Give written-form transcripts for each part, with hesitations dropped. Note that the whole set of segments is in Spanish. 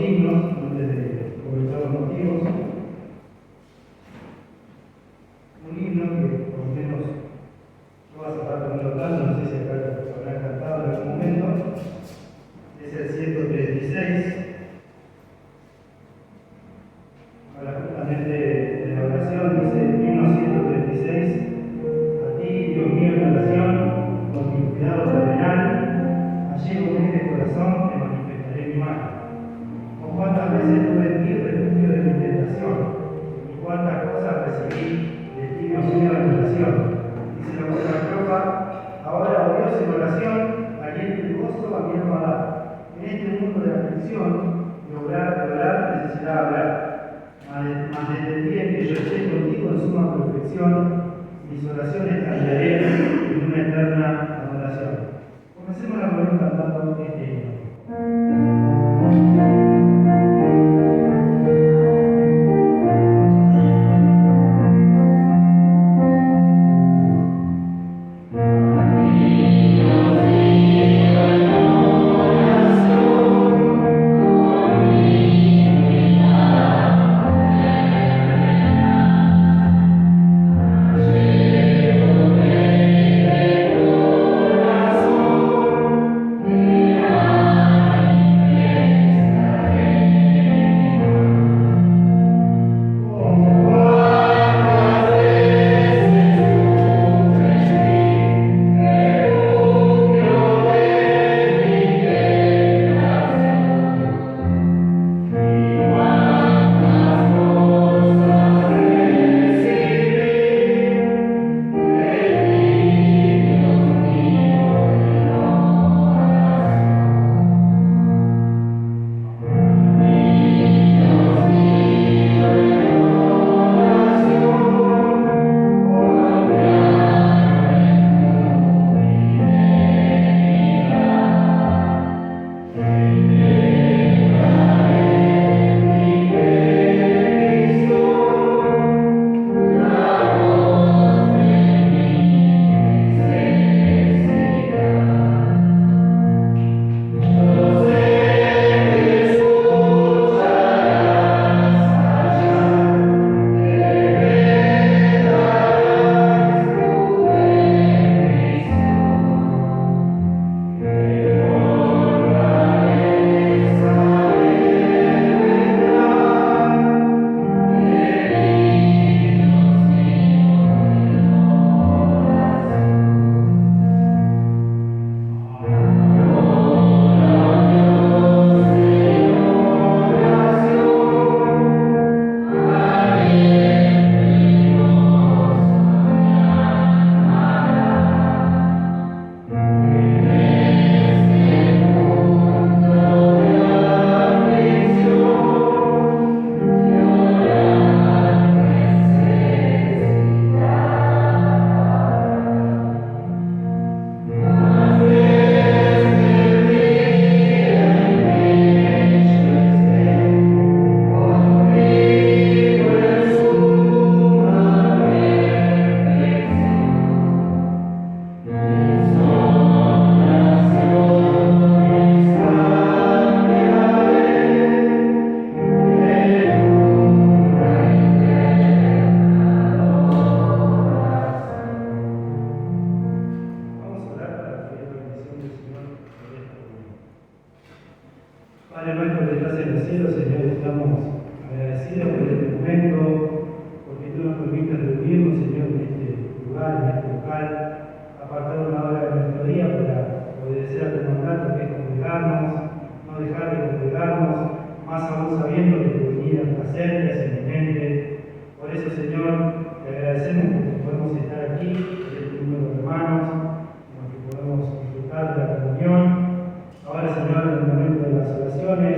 himnos antes de comenzar los motivos. Un himno que por lo menos no va a estar cantando, no sé si acá lo habrán cantado en algún momento, es el 136. Ahora justamente de la oración dice himno 136, a ti, Dios mío, en oración, con mi cuidado terrenal, allégome de corazón, te manifestaré mi mano. Con cuántas veces tuve en ti refugio de mi tentación, y cuántas cosas recibí de ti, Dios mío, en oración. Dice la otra estrofa, ahora, oh Dios, en oración, aliento y gozo a mi alma dar. En este mundo de aflicción, de orar necesidad hablar. Mas desde el día en que yo esté contigo en suma perfección, mis oraciones cambiaré en una eterna adoración. Comencemos la reunión cantando este himno. Padre nuestro que estás en el cielo, Señor, estamos agradecidos por este momento, porque tú nos permites reunirnos, Señor, en este lugar, en este local, apartar una hora de nuestro día para obedecer a tu mandato, que es congregarnos, no dejar de congregarnos, más aún sabiendo que tu venida está cerca, es inminente. Por eso, Señor, te agradecemos porque podemos estar aquí, en este número de hermanos, en los que podemos disfrutar de la comunión. Ahora, Señor, en el momento de las oraciones,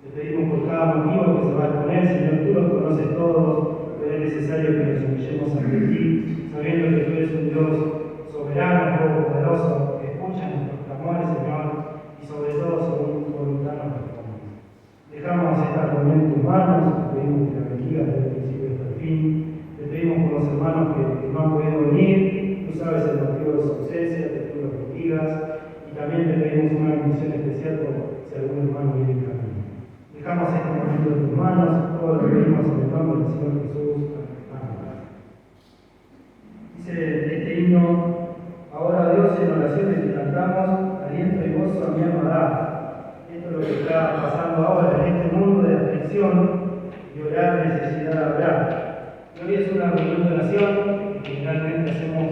te pedimos por cada motivo que se va a exponer, Señor, tú los conoces todos, pero es necesario que nos humillemos ante ti, sabiendo que tú eres un Dios soberano, todopoderoso, que escucha nuestros clamores, Señor, y sobre todo según tu voluntad nos responde. Dejamos esta reunión en tus manos, te pedimos que la bendigas desde el principio hasta el fin, te pedimos por los hermanos que no han podido venir, tú sabes el motivo de su ausencia, que tú los bendigas. También te pedimos una bendición especial por si algún hermano viene en camino. Dejamos este momento en tus manos, todo lo que vimos en el nombre del Señor Jesús. Amén. Dice este himno: ahora Dios, en oraciones que cantamos, aliento y gozo a mi alma da. Esto es lo que está pasando ahora en este mundo de aflicción y orar necesidad de hablar. Y hoy es una reunión de oración, que generalmente hacemos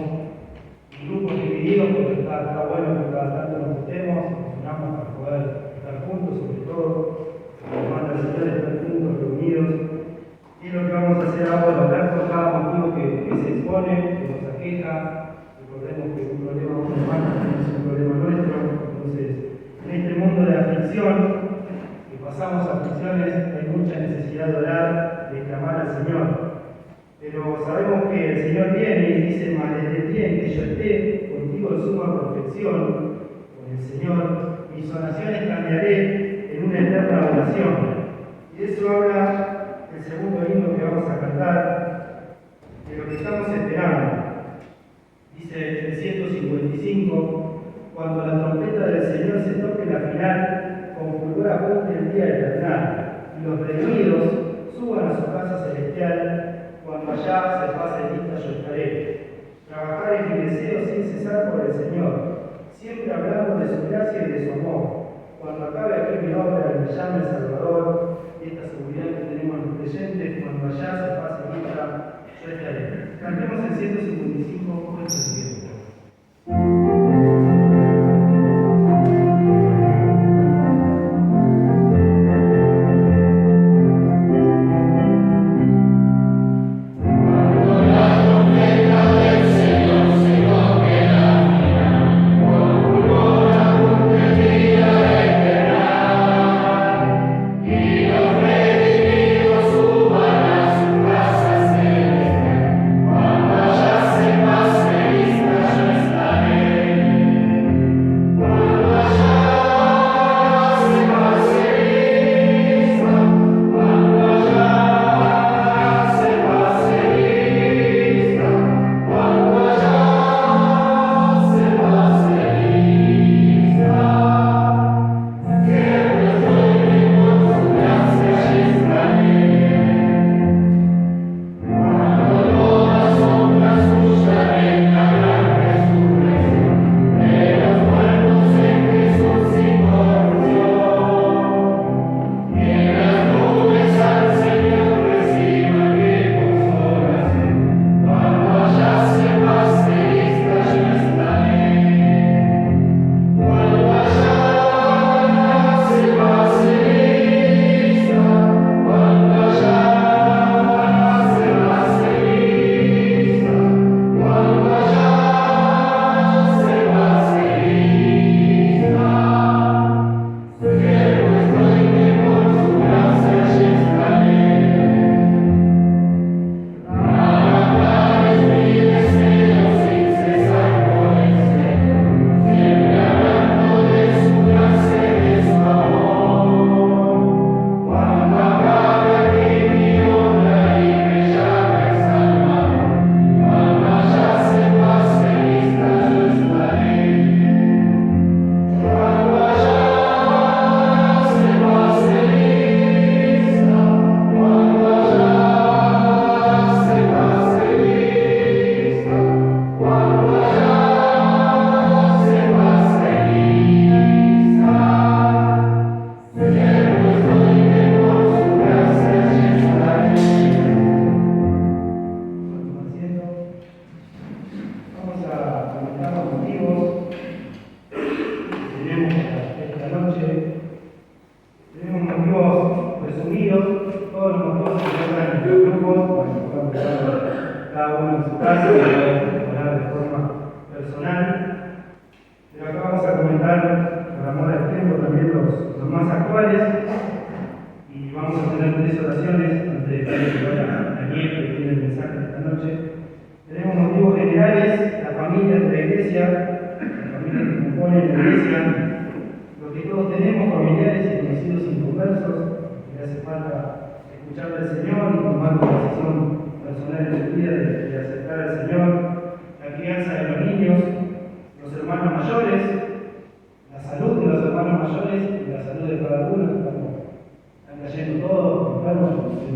en grupos divididos, porque está bueno que cada tanto nos juntemos, nos unamos para poder estar juntos, sobre todo, nos manda el Señor estar juntos, reunidos. Y lo que vamos a hacer ahora, hablar por cada motivo que se expone, que nos aqueja. Recordemos que un problema de un hermano también es un problema nuestro. Entonces, en este mundo de aflicción, que pasamos aflicciones, hay mucha necesidad de orar, de clamar al Señor. Pero sabemos que el Señor viene y dice: mas desde el día en que yo esté contigo en suma perfección, con el Señor, mis oraciones cambiaré en una eterna oración. Y de eso habla el segundo himno que vamos a cantar, de lo que estamos esperando. Dice el 155: cuando la trompeta del Señor se toque la final, con fulgor apunte el día eternal, y los redimidos suban a su casa celestial, cuando allá se pase lista yo estaré. Trabajar en mi deseo sin cesar por el Señor, siempre hablando de su gracia y de su amor. Cuando acabe aquí mi obra y me llame el Salvador, y esta seguridad que tenemos los creyentes, cuando allá se pase lista yo estaré. Cantemos el 155 con el siguiente.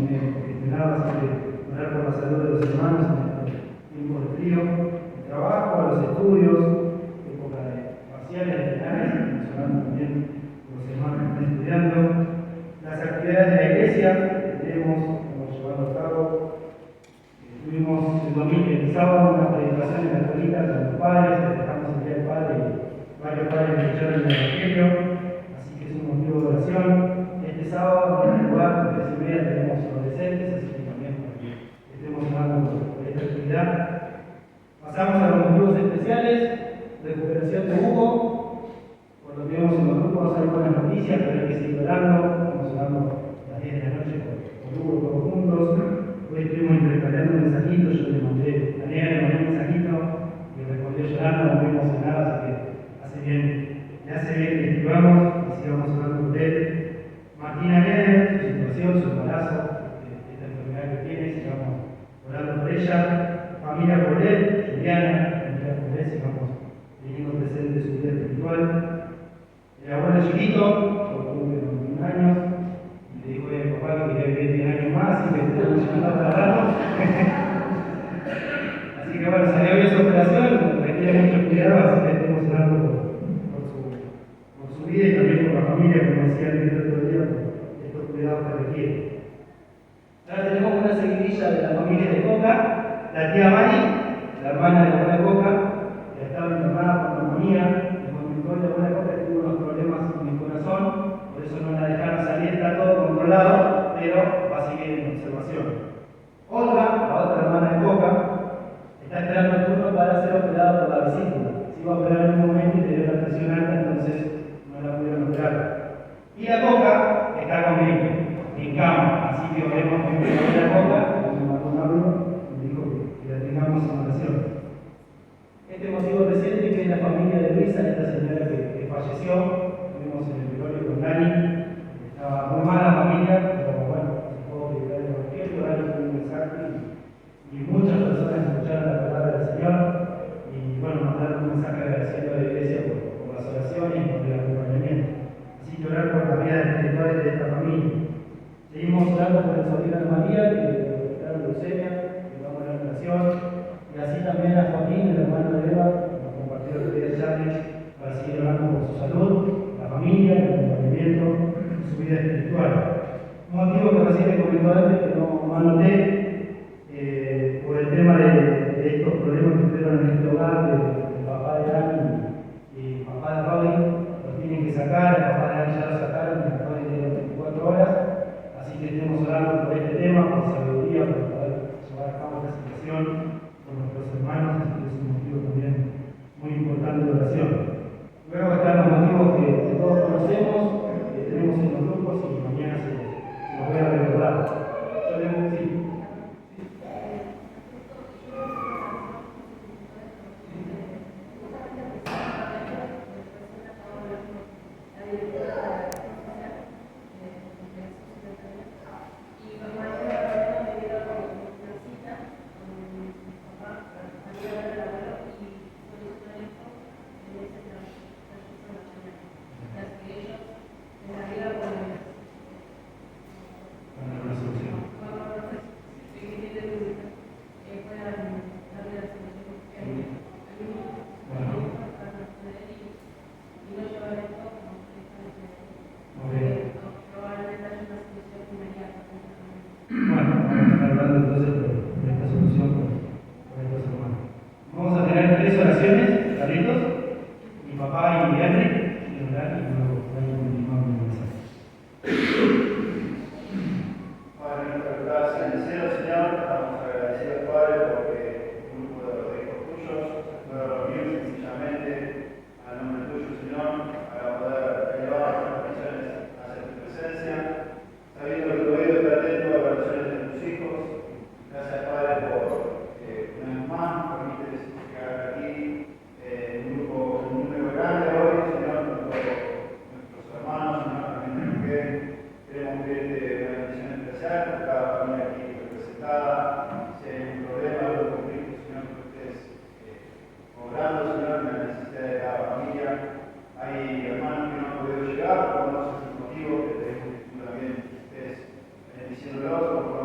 gestionado, así que orar por la salud de los hermanos en este tiempo de frío, el trabajo, los estudios, época de parciales, finales, mencionando también los hermanos que están estudiando, las actividades de la iglesia que estamos llevando a cabo. Tuvimos el sábado una predicación en la escuelita con los padres, dejamos el día del padre y varios padres que escucharon el evangelio, así que es un motivo de oración. Este sábado, en el lugar, a las 3:30, tenemos adolescentes, así que también estemos orando por esta actividad. Pasamos a los motivos especiales, recuperación de Hugo, por lo que vemos en los grupos hay buenas noticias, pero hay que seguir orando, estamos orando a las 10 de la noche por Hugo todos juntos. Hoy estuvimos intercambiando mensajitos, yo le mandé a Nea, le mandé un mensajito y respondió llorando, muy emocionado, así que le hace bien que escribamos y sigamos orando por él. Martina Neder, su situación, su embarazo, esta enfermedad que tiene, sigamos orando por ella. Familia por él, Juliana, familia por él, sigamos teniendo presente su vida espiritual. El abuelo chiquito, por cumple 21 años, y le dijo a mi papá que quería vivir 10 años más y que estaba llamando para rato. Así que bueno, salió bien su operación, requiere mucho cuidado, así que estemos orando por su vida y también por la familia, como decía el otro día, por estos cuidados que requiere. Ahora tenemos una seguidilla de la familia de Coca, la tía Mari, la hermana de la abuela Coca, que estaba internada con neumonía, y comentó la abuela Coca que tuvo unos problemas en el corazón, por eso no la dejaron salir, está todo controlado, pero va a seguir en observación. Olga, la otra hermana de Coca, está esperando el turno para ser operada por la vesícula. Se iba a operar en un momento y le dio la presión alta, entonces no la pudieron operar. Y la Coca está conmigo, en cama, así que oremos que me la Coca, que me mandó un audio, me dijo que la tengamos en oración. Este motivo reciente que es la familia de Luisa, esta señora que falleció, estuvimos en el velorio con Dani, estaba muy mala la familia, pero bueno, se pudo dedicar el evangelio, Dani tuvo un mensaje y muchas personas escucharon la palabra del Señor y bueno, mandaron un mensaje agradeciendo a la iglesia por las oraciones y por el acompañamiento. Así que orar por la vida espiritual de esta familia. Seguimos orando por el sobrino de María, que le detectaron leucemia, que vamos a la oración, y así también a Joaquín, el hermano de Eva, que nos compartió el día de Charles, para seguir orando por su salud, la familia, el acompañamiento y su vida espiritual. Un motivo que recién me comentó antes, que no anoté, por el tema de estos problemas que tuvieron en este hogar, del papá de Dani y papá de Robin, los tienen que sacar, el papá de Dani ya lo sacaron, después de 24 horas, así que estemos orando por este tema, por sabiduría, por poder llevar a cabo esta situación con nuestros hermanos, así que es un motivo también muy importante de oración. Luego están los motivos que todos conocemos, que tenemos en los grupos y mañana se los voy a recordar. Yo le voy a decir. Hay hermanos que no han podido llegar por conocer el motivo, que tenemos que tú también estés bendiciéndolos.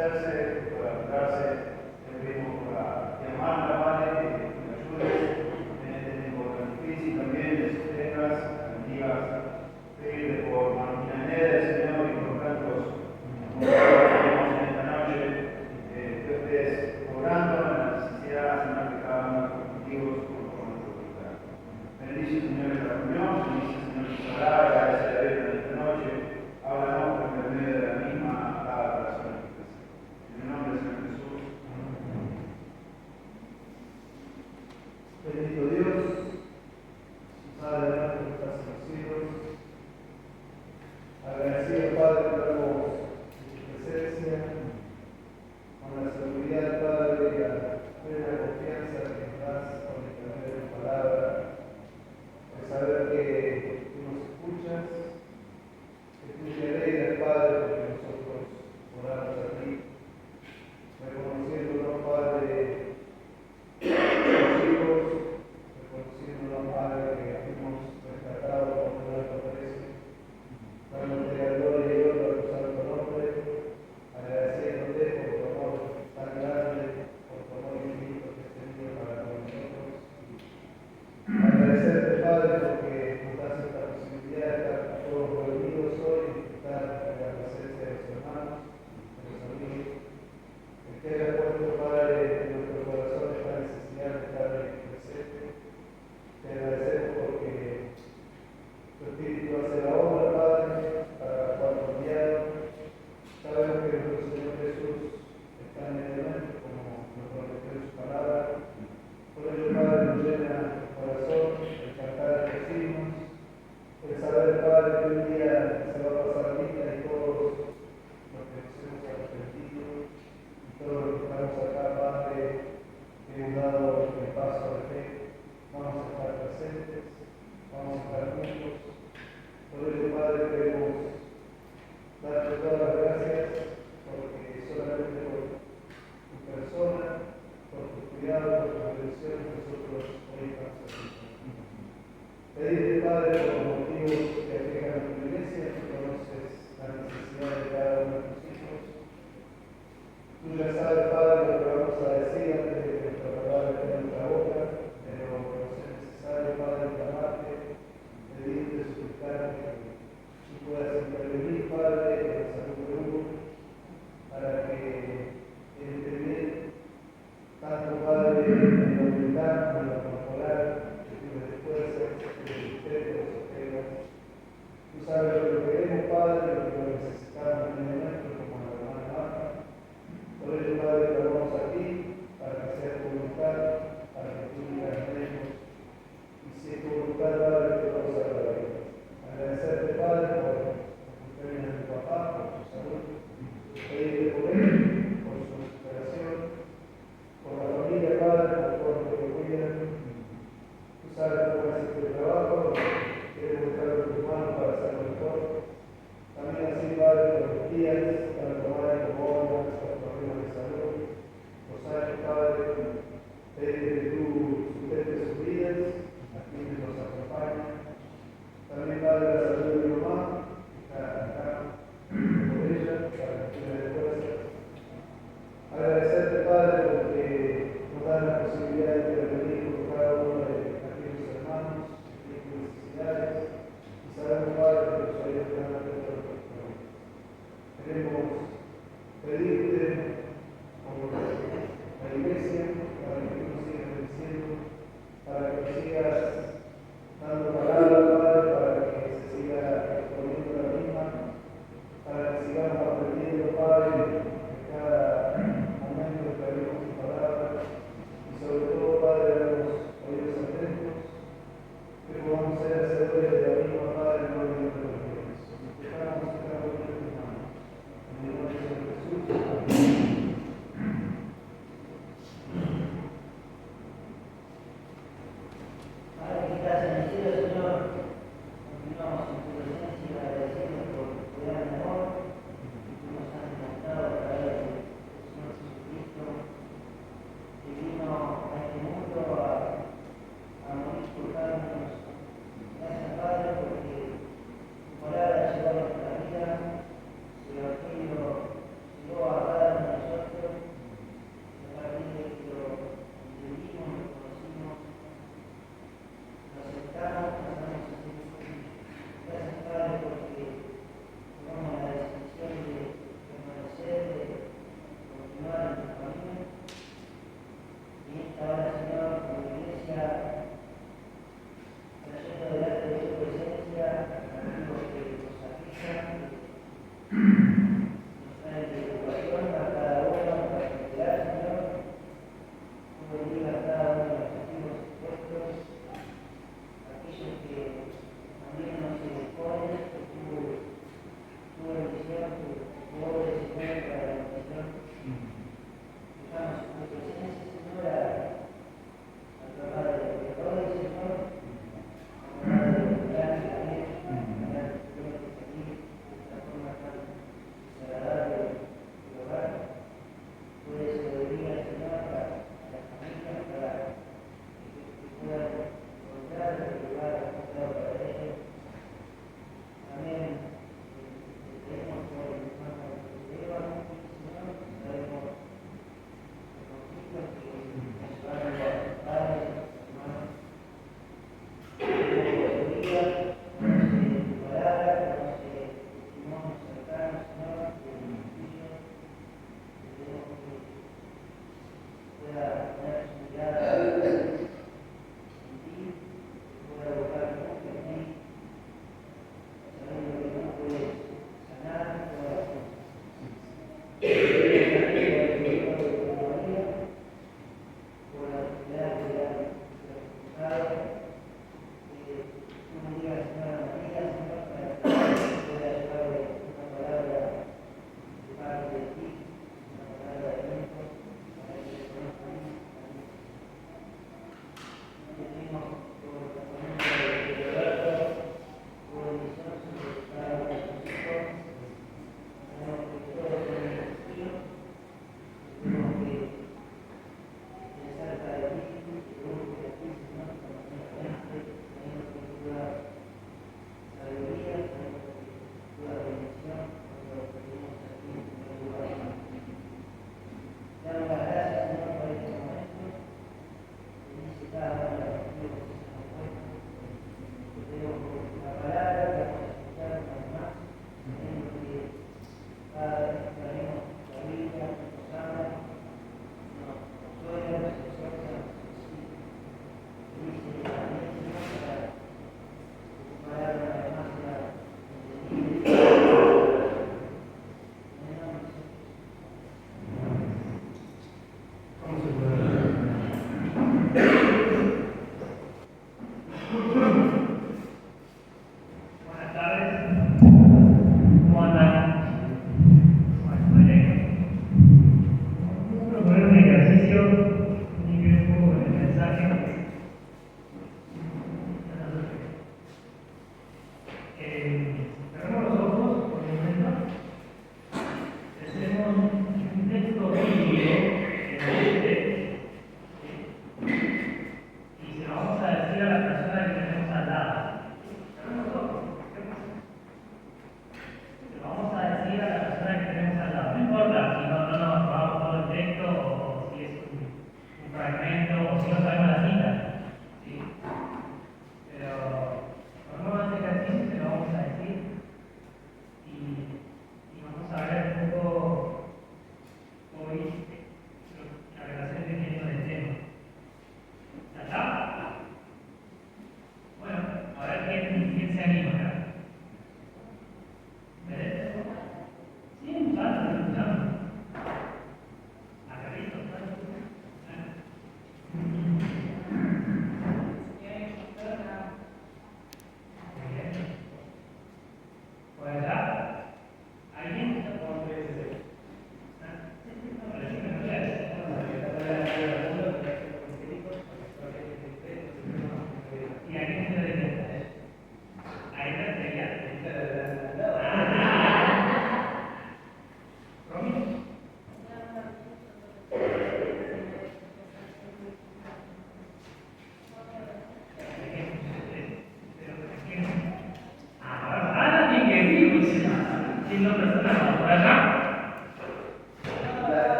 conocerse, por adaptarse, te pedimos por llamarla, Padre, que me ayudes en este tiempo tan difícil, también de sus temas, bendigas, pedirle por Martina Neder, Señor, y por tantos que tenemos en esta noche, que estés obrando en la necesidad, Señor, de cada uno de los objetivos con nuestro vida. Bendice, Señor, esta reunión, bendice, Señor, tu palabra, gracias a Dios en esta noche. Háblanos por medio de la misma a cada persona que está. En el nombre del Señor Jesús. Bendito Dios, Padre nuestro que estás en los cielos, agradecido Padre por tu presencia, con la seguridad Padre y la plena confianza que nos das con el internet de tu palabra, de saber que tú nos escuchas, que tú te alegras Padre porque nosotros oramos a ti, reconociéndonos Padre reconociéndonos, Padre, que fuimos rescatados por tu alto precio, dándote la gloria y honra a tu santo nombre, agradeciéndote por tu amor tan grande, por tu amor infinito que has tenido para con nosotros. Agradecerte, Padre, porque nos das esta posibilidad de estar todos reunidos hoy y disfrutar de la presencia de los hermanos, de los amigos. Que haya puesto, Padre, en nuestro corazón esta necesidad de estar presente. Te agradecemos porque tu Espíritu hace la obra, Padre, para la cual nos enviaron. Sabemos que nuestro Señor Jesús está en el elemento, como nos prometió en su palabra. Por ello, Padre, nos llena el corazón, el cantar estos himnos, el saber, Padre, que un día se va a pasar lista y todos los que nos hemos arrepentido, todos los que estamos acá, Padre, que hemos dado el paso de fe, vamos a estar presentes, vamos a estar juntos. Por ello, Padre, queremos darte todas las gracias, porque solamente por tu persona, por tu cuidado, por tu atención, nosotros hoy estamos aquí. Pedirte, Padre, por los motivos que aquejan a tu iglesia,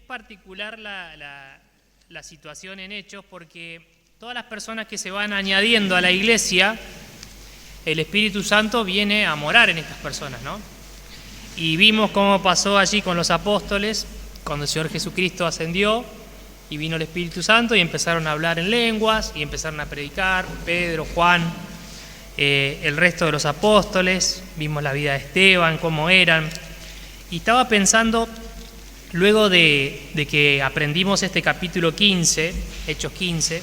particular la situación en Hechos porque todas las personas que se van añadiendo a la iglesia, el Espíritu Santo viene a morar en estas personas, ¿no? Y vimos cómo pasó allí con los apóstoles, cuando el Señor Jesucristo ascendió y vino el Espíritu Santo y empezaron a hablar en lenguas y empezaron a predicar, Pedro, Juan, el resto de los apóstoles, vimos la vida de Esteban, cómo eran. Y estaba pensando, luego de que aprendimos este capítulo 15, Hechos 15,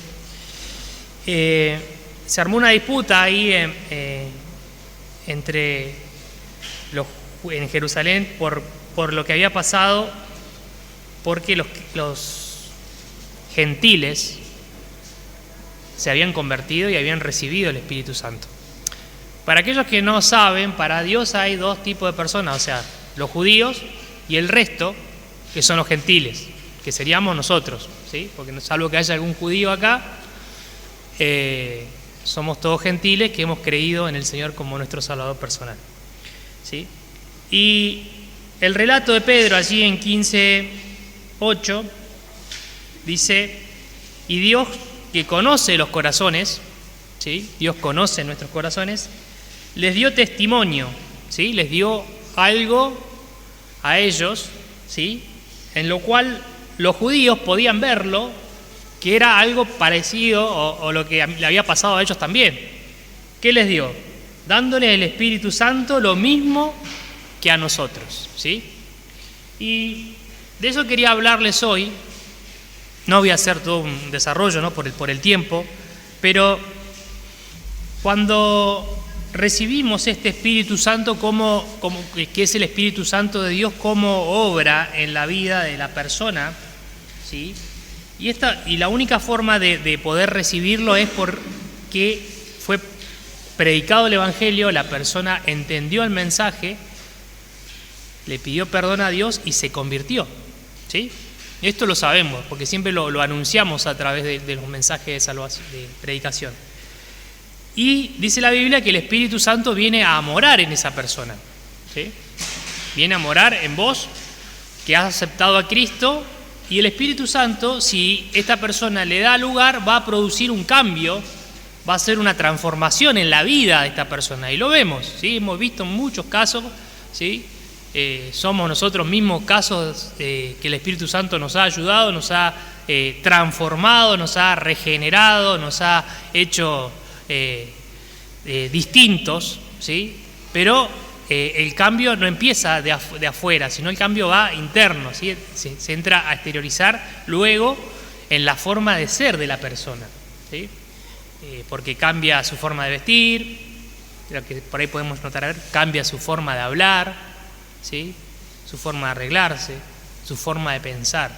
se armó una disputa ahí en Jerusalén por lo que había pasado, porque los gentiles se habían convertido y habían recibido el Espíritu Santo. Para aquellos que no saben, para Dios hay dos tipos de personas, o sea, los judíos y el resto, que son los gentiles, que seríamos nosotros, ¿sí? Porque salvo que haya algún judío acá, somos todos gentiles que hemos creído en el Señor como nuestro Salvador personal, ¿sí? Y el relato de Pedro allí en 15:8 dice: y Dios, que conoce los corazones, ¿sí? Dios conoce nuestros corazones, les dio testimonio, ¿sí? Les dio algo a ellos, ¿sí? En lo cual los judíos podían verlo, que era algo parecido o lo que le había pasado a ellos también. ¿Qué les dio? Dándoles el Espíritu Santo lo mismo que a nosotros, ¿sí? Y de eso quería hablarles hoy. No voy a hacer todo un desarrollo, ¿no? por el tiempo, pero cuando recibimos este Espíritu Santo, que es el Espíritu Santo de Dios, cómo obra en la vida de la persona, ¿sí? Y la única forma de poder recibirlo es porque fue predicado el Evangelio, la persona entendió el mensaje, le pidió perdón a Dios y se convirtió, ¿sí? Esto lo sabemos, porque siempre lo anunciamos a través de los mensajes de salvación, de predicación. Y dice la Biblia que el Espíritu Santo viene a morar en esa persona, ¿sí? Viene a morar en vos, que has aceptado a Cristo, y el Espíritu Santo, si esta persona le da lugar, va a producir un cambio, va a hacer una transformación en la vida de esta persona. Y lo vemos, ¿sí? Hemos visto muchos casos, ¿sí? Somos nosotros mismos casos que el Espíritu Santo nos ha ayudado, nos ha transformado, nos ha regenerado, nos ha hecho distintos, ¿sí? Pero el cambio no empieza de afuera, sino el cambio va interno, ¿sí? Se entra a exteriorizar luego en la forma de ser de la persona, ¿sí? Porque cambia su forma de vestir, lo que por ahí podemos notar, cambia su forma de hablar, ¿sí? Su forma de arreglarse, su forma de pensar,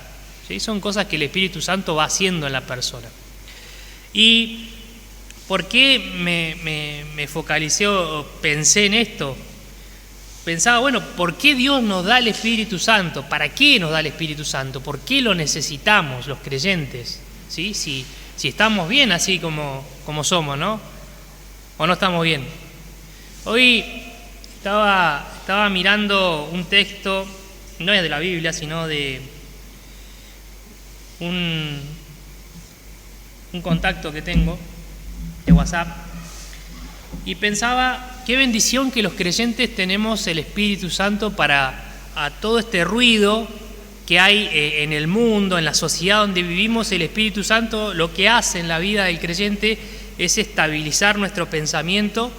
¿sí? Son cosas que el Espíritu Santo va haciendo en la persona. ¿Y por qué me focalicé o pensé en esto? Pensaba, bueno, ¿por qué Dios nos da el Espíritu Santo? ¿Para qué nos da el Espíritu Santo? ¿Por qué lo necesitamos los creyentes? ¿Sí? Si estamos bien así como somos, ¿no? ¿O no estamos bien? Hoy estaba mirando un texto, no es de la Biblia, sino de un contacto que tengo de WhatsApp, y pensaba qué bendición que los creyentes tenemos el Espíritu Santo para a todo este ruido que hay en el mundo, en la sociedad donde vivimos. El Espíritu Santo lo que hace en la vida del creyente es estabilizar nuestro pensamiento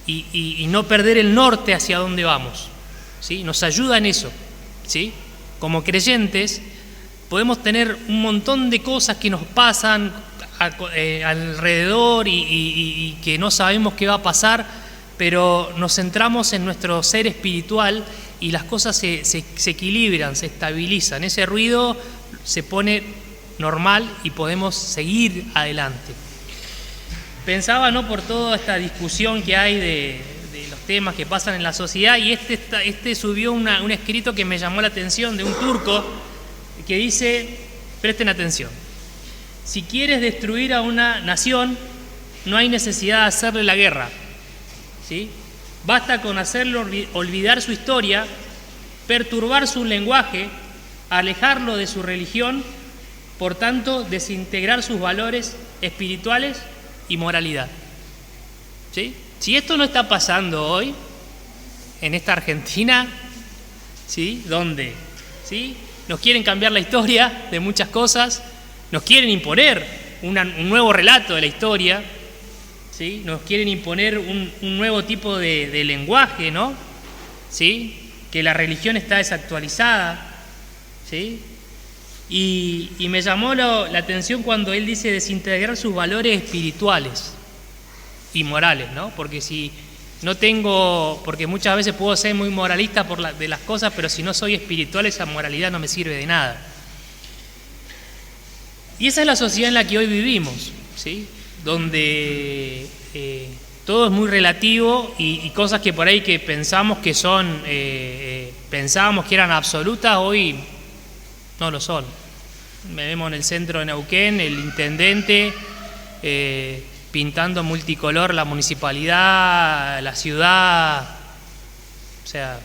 y no perder el norte hacia donde vamos, ¿sí? Nos ayuda en eso, ¿sí? Como creyentes podemos tener un montón de cosas que nos pasan alrededor y que no sabemos qué va a pasar, pero nos centramos en nuestro ser espiritual y las cosas se equilibran, se estabilizan. Ese ruido se pone normal y podemos seguir adelante. Pensaba, ¿no?, por toda esta discusión que hay de los temas que pasan en la sociedad, y este subió un escrito que me llamó la atención, de un turco que dice, presten atención: si quieres destruir a una nación, no hay necesidad de hacerle la guerra, ¿sí? Basta con hacerlo olvidar su historia, perturbar su lenguaje, alejarlo de su religión, por tanto, desintegrar sus valores espirituales y moralidad. ¿Sí? Si esto no está pasando hoy, en esta Argentina, ¿sí? ¿Dónde? ¿Sí? Nos quieren cambiar la historia de muchas cosas, nos quieren imponer un nuevo relato de la historia, ¿sí? Nos quieren imponer un nuevo tipo de lenguaje, ¿no? ¿Sí? Que la religión está desactualizada, ¿sí? Y me llamó la atención cuando él dice desintegrar sus valores espirituales y morales, ¿no? Porque si no tengo, porque muchas veces puedo ser muy moralista de las cosas, pero si no soy espiritual, esa moralidad no me sirve de nada. Y esa es la sociedad en la que hoy vivimos, ¿sí? Donde todo es muy relativo y cosas que por ahí que pensamos que son, pensábamos que eran absolutas, hoy no lo son. Vemos en el centro de Neuquén el intendente pintando multicolor la municipalidad, la ciudad. O sea,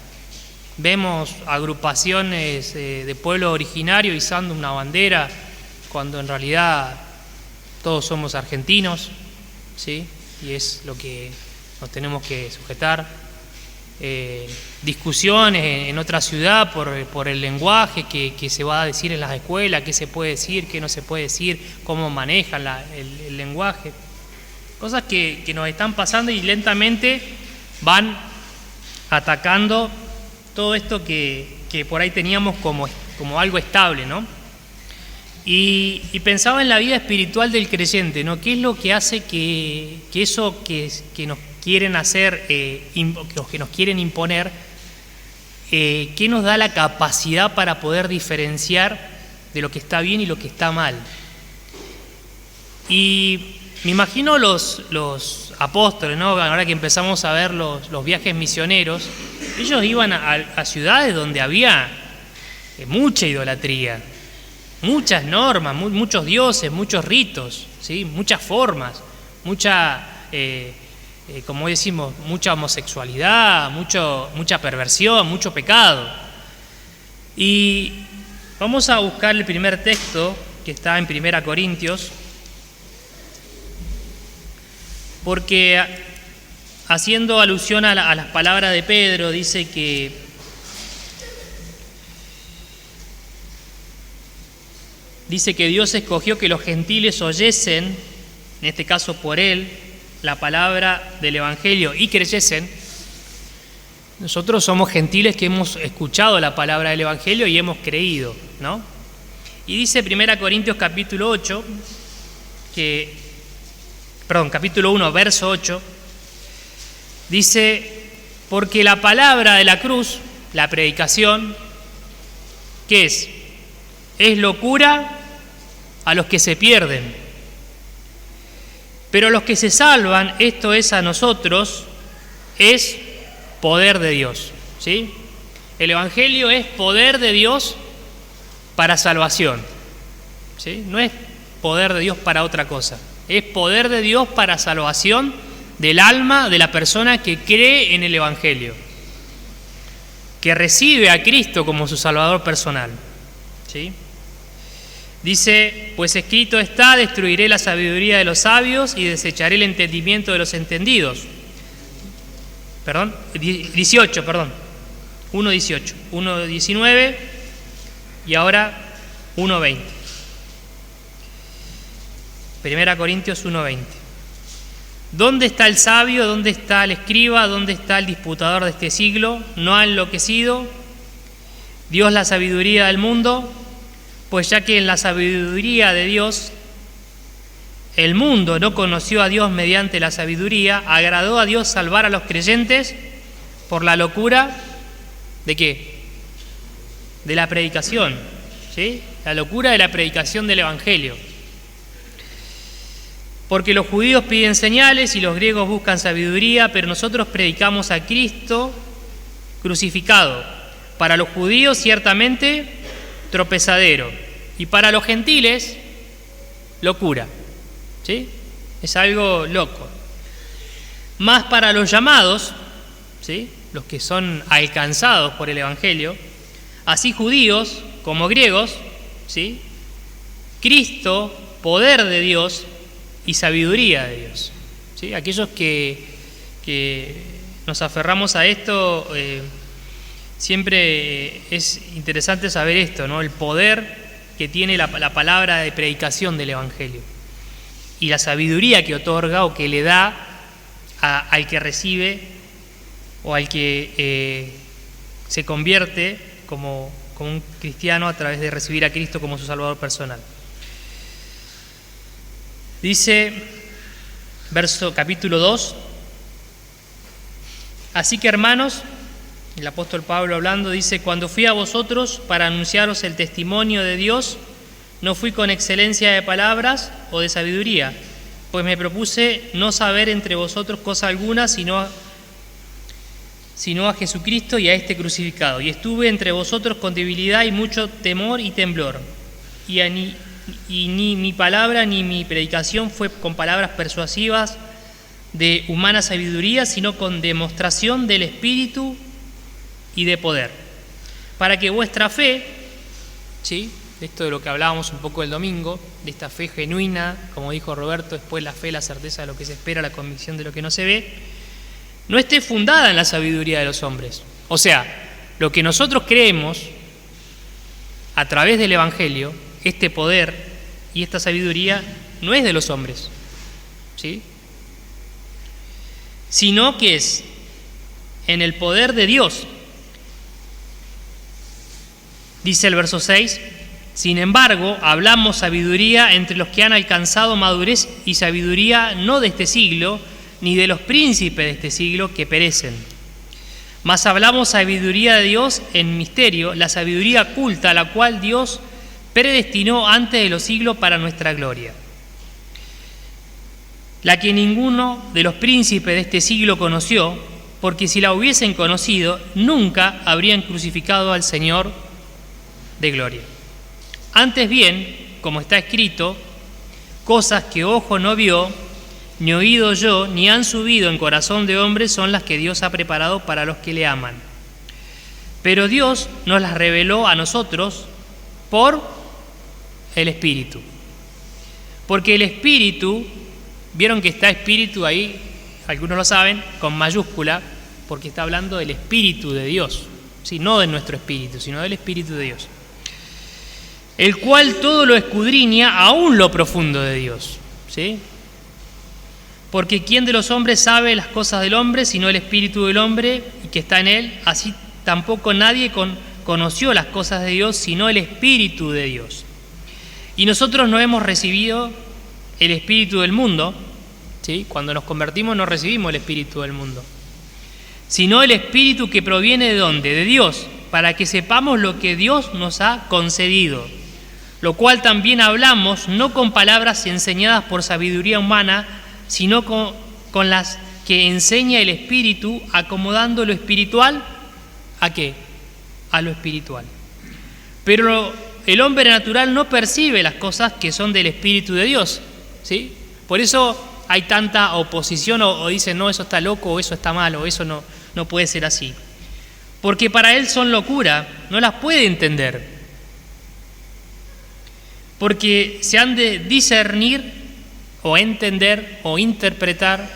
vemos agrupaciones de pueblo originario izando una bandera cuando en realidad todos somos argentinos, ¿sí? Y es lo que nos tenemos que sujetar. Discusiones en otra ciudad por el lenguaje que se va a decir en las escuelas, qué se puede decir, qué no se puede decir, cómo manejan el lenguaje. Cosas que nos están pasando y lentamente van atacando todo esto que por ahí teníamos como algo estable, ¿no? Y pensaba en la vida espiritual del creyente, ¿no? ¿Qué es lo que hace que eso que nos quieren hacer, que nos quieren imponer, qué nos da la capacidad para poder diferenciar de lo que está bien y lo que está mal? Y me imagino los apóstoles, ¿no? Ahora que empezamos a ver los viajes misioneros, ellos iban a ciudades donde había mucha idolatría, muchas normas, muchos dioses, muchos ritos, ¿sí? Muchas formas, como decimos, mucha homosexualidad, mucha perversión, mucho pecado. Y vamos a buscar el primer texto que está en 1 Corintios, porque haciendo alusión a las palabras de Pedro, dice que Dios escogió que los gentiles oyesen, en este caso por él, la palabra del Evangelio y creyesen. Nosotros somos gentiles que hemos escuchado la palabra del Evangelio y hemos creído, ¿no? Y dice 1 Corintios capítulo 1, verso 8, dice, porque la palabra de la cruz, la predicación, ¿qué es? Es locura a los que se pierden. Pero los que se salvan, esto es a nosotros, es poder de Dios, ¿sí? El Evangelio es poder de Dios para salvación, ¿sí? No es poder de Dios para otra cosa, es poder de Dios para salvación del alma de la persona que cree en el Evangelio, que recibe a Cristo como su Salvador personal, ¿sí? Dice, pues escrito está, destruiré la sabiduría de los sabios y desecharé el entendimiento de los entendidos. 1:19 y ahora 1:20. 1 Corintios 1:20. ¿Dónde está el sabio? ¿Dónde está el escriba? ¿Dónde está el disputador de este siglo? ¿No ha enloquecido Dios la sabiduría del mundo? Pues ya que en la sabiduría de Dios el mundo no conoció a Dios mediante la sabiduría, agradó a Dios salvar a los creyentes por la locura ¿de qué? De la predicación, ¿sí? La locura de la predicación del Evangelio. Porque los judíos piden señales y los griegos buscan sabiduría, pero nosotros predicamos a Cristo crucificado. Para los judíos ciertamente tropezadero y para los gentiles locura, ¿sí? Es algo loco. Más para los llamados, ¿sí? Los que son alcanzados por el Evangelio, así judíos como griegos, ¿sí? Cristo, poder de Dios y sabiduría de Dios, ¿sí? Aquellos que nos aferramos a esto, siempre es interesante saber esto, ¿no? El poder que tiene la palabra de predicación del Evangelio y la sabiduría que otorga o que le da al que recibe o al que se convierte como un cristiano a través de recibir a Cristo como su Salvador personal. Dice, capítulo 2, así que hermanos, el apóstol Pablo hablando, dice, cuando fui a vosotros para anunciaros el testimonio de Dios, no fui con excelencia de palabras o de sabiduría, pues me propuse no saber entre vosotros cosa alguna, sino a Jesucristo y a este crucificado. Y estuve entre vosotros con debilidad y mucho temor y temblor. Y ni mi palabra ni mi predicación fue con palabras persuasivas de humana sabiduría, sino con demostración del Espíritu y de poder, para que vuestra fe, ¿sí? Esto de lo que hablábamos un poco el domingo, de esta fe genuina, como dijo Roberto, después la fe, la certeza de lo que se espera, la convicción de lo que no se ve, no esté fundada en la sabiduría de los hombres. O sea, lo que nosotros creemos a través del Evangelio, este poder y esta sabiduría, no es de los hombres, ¿sí? Sino que es en el poder de Dios. Dice el verso 6, sin embargo, hablamos sabiduría entre los que han alcanzado madurez y sabiduría no de este siglo, ni de los príncipes de este siglo que perecen. Mas hablamos sabiduría de Dios en misterio, la sabiduría oculta, la cual Dios predestinó antes de los siglos para nuestra gloria. La que ninguno de los príncipes de este siglo conoció, porque si la hubiesen conocido, nunca habrían crucificado al Señor de gloria. Antes bien, como está escrito, cosas que ojo no vio, ni oído yo, ni han subido en corazón de hombre, son las que Dios ha preparado para los que le aman. Pero Dios nos las reveló a nosotros por el Espíritu. Porque el Espíritu, vieron que está Espíritu ahí, algunos lo saben, con mayúscula, porque está hablando del Espíritu de Dios, ¿sí? No de nuestro espíritu, sino del Espíritu de Dios, el cual todo lo escudriña, aún lo profundo de Dios, ¿sí? Porque ¿quién de los hombres sabe las cosas del hombre, sino el Espíritu del hombre y que está en él? Así tampoco nadie conoció las cosas de Dios, sino el Espíritu de Dios. Y nosotros no hemos recibido el espíritu del mundo, ¿sí? Cuando nos convertimos no recibimos el espíritu del mundo, sino el Espíritu que proviene ¿de dónde? De Dios, para que sepamos lo que Dios nos ha concedido, lo cual también hablamos, no con palabras enseñadas por sabiduría humana, sino con las que enseña el Espíritu, acomodando lo espiritual, ¿a qué? A lo espiritual. Pero el hombre natural no percibe las cosas que son del Espíritu de Dios, ¿sí? Por eso hay tanta oposición o dicen, no, eso está loco, o eso está mal, o eso no puede ser así. Porque para él son locura, no las puede entender. Porque se han de discernir o entender o interpretar,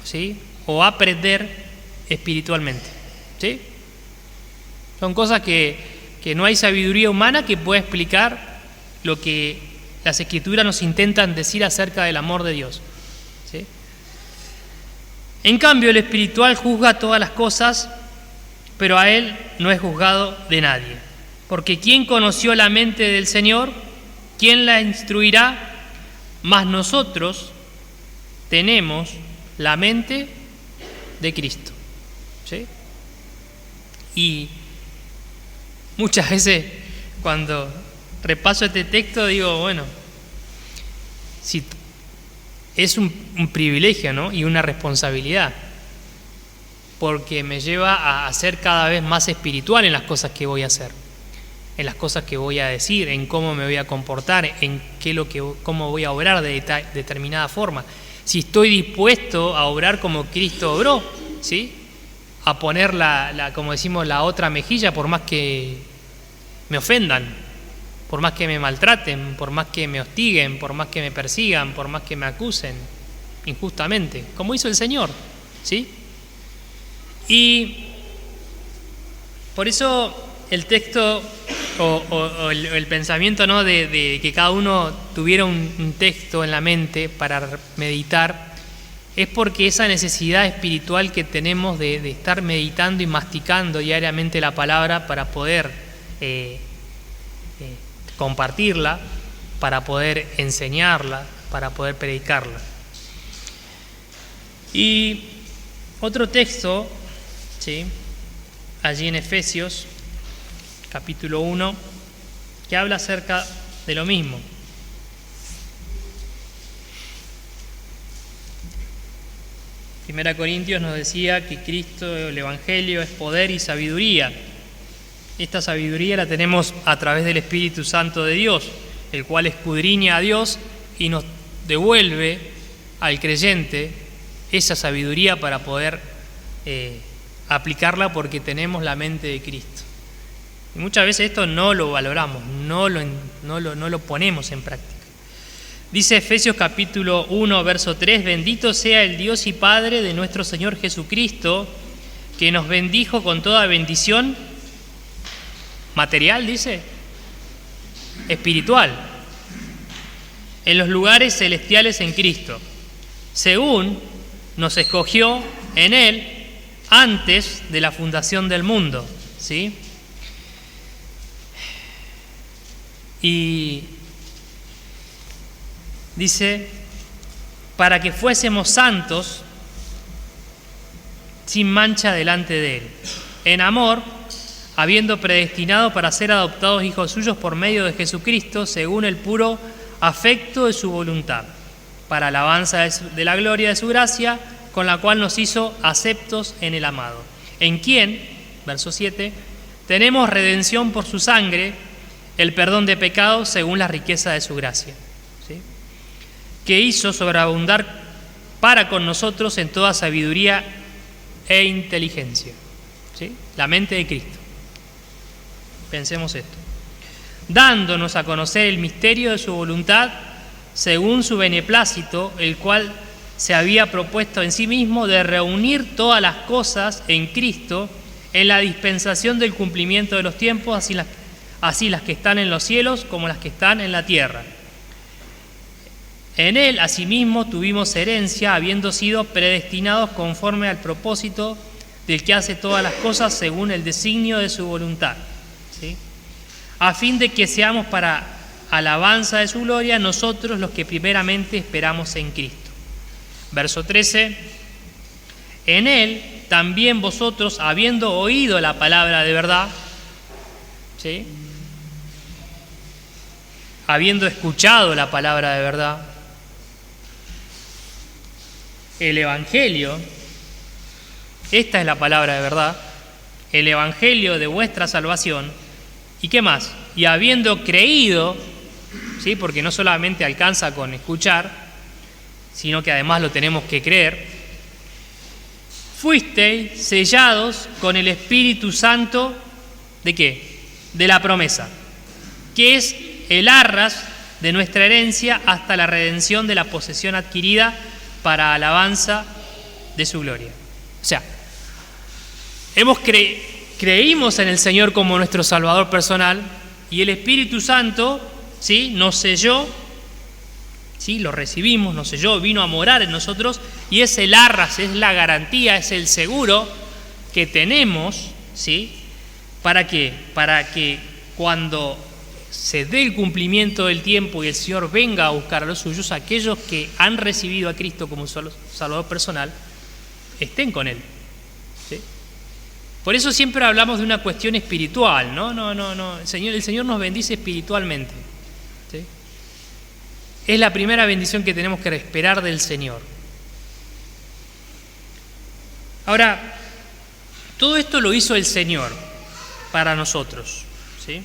¿sí? O aprender espiritualmente, ¿sí? Son cosas que no hay sabiduría humana que pueda explicar lo que las Escrituras nos intentan decir acerca del amor de Dios, ¿sí? En cambio, el espiritual juzga todas las cosas, pero a él no es juzgado de nadie. Porque ¿quién conoció la mente del Señor? ¿Quién la instruirá? Mas nosotros tenemos la mente de Cristo, ¿sí? Y muchas veces cuando repaso este texto digo, bueno, si es un privilegio, ¿no? Y una responsabilidad, porque me lleva a ser cada vez más espiritual en las cosas que voy a hacer, en las cosas que voy a decir, en cómo me voy a comportar, en cómo voy a obrar de determinada forma. Si estoy dispuesto a obrar como Cristo obró, ¿sí? A poner como decimos, la otra mejilla, por más que me ofendan, por más que me maltraten, por más que me hostiguen, por más que me persigan, por más que me acusen injustamente, como hizo el Señor, ¿sí? Y por eso el texto o el pensamiento, ¿no?, de que cada uno tuviera un texto en la mente para meditar, es porque esa necesidad espiritual que tenemos de estar meditando y masticando diariamente la palabra para poder compartirla, para poder enseñarla, para poder predicarla. Y otro texto, ¿sí?, allí en Efesios, capítulo 1, que habla acerca de lo mismo. Primera Corintios nos decía que Cristo, el Evangelio, es poder y sabiduría. Esta sabiduría la tenemos a través del Espíritu Santo de Dios, el cual escudriña a Dios y nos devuelve al creyente esa sabiduría para poder aplicarla, porque tenemos la mente de Cristo. Y muchas veces esto no lo valoramos, no lo ponemos en práctica. Dice Efesios capítulo 1, verso 3, bendito sea el Dios y Padre de nuestro Señor Jesucristo, que nos bendijo con toda bendición material, dice, espiritual, en los lugares celestiales en Cristo, según nos escogió en Él antes de la fundación del mundo, ¿sí? Y dice, para que fuésemos santos sin mancha delante de Él, en amor, habiendo predestinado para ser adoptados hijos suyos por medio de Jesucristo, según el puro afecto de su voluntad, para alabanza de la gloria de su gracia, con la cual nos hizo aceptos en el amado, en quien, verso 7, tenemos redención por su sangre, el perdón de pecados según la riqueza de su gracia, ¿sí?, que hizo sobreabundar para con nosotros en toda sabiduría e inteligencia, ¿sí?, la mente de Cristo. Pensemos esto. Dándonos a conocer el misterio de su voluntad, según su beneplácito, el cual se había propuesto en sí mismo de reunir todas las cosas en Cristo, en la dispensación del cumplimiento de los tiempos, así las que están en los cielos como las que están en la tierra. En Él, asimismo, tuvimos herencia, habiendo sido predestinados conforme al propósito del que hace todas las cosas según el designio de su voluntad, ¿sí?, a fin de que seamos para alabanza de su gloria nosotros los que primeramente esperamos en Cristo. Verso 13, en Él también vosotros, habiendo oído la palabra de verdad, ¿sí?, habiendo escuchado la palabra de verdad, el Evangelio, esta es la palabra de verdad, el Evangelio de vuestra salvación, ¿y qué más? Y habiendo creído, ¿sí?, porque no solamente alcanza con escuchar, sino que además lo tenemos que creer, fuisteis sellados con el Espíritu Santo, ¿de qué? De la promesa, que es el arras de nuestra herencia hasta la redención de la posesión adquirida para alabanza de su gloria. O sea, creímos en el Señor como nuestro Salvador personal, y el Espíritu Santo, ¿sí?, nos selló, ¿sí?, lo recibimos, nos selló, vino a morar en nosotros, y es el arras, es la garantía, es el seguro que tenemos, ¿sí?, ¿para qué? Para que cuando se dé el cumplimiento del tiempo y el Señor venga a buscar a los suyos, aquellos que han recibido a Cristo como Salvador personal, estén con Él, ¿sí? Por eso siempre hablamos de una cuestión espiritual, ¿no? El Señor nos bendice espiritualmente, ¿sí? Es la primera bendición que tenemos que esperar del Señor. Ahora, todo esto lo hizo el Señor para nosotros, ¿sí?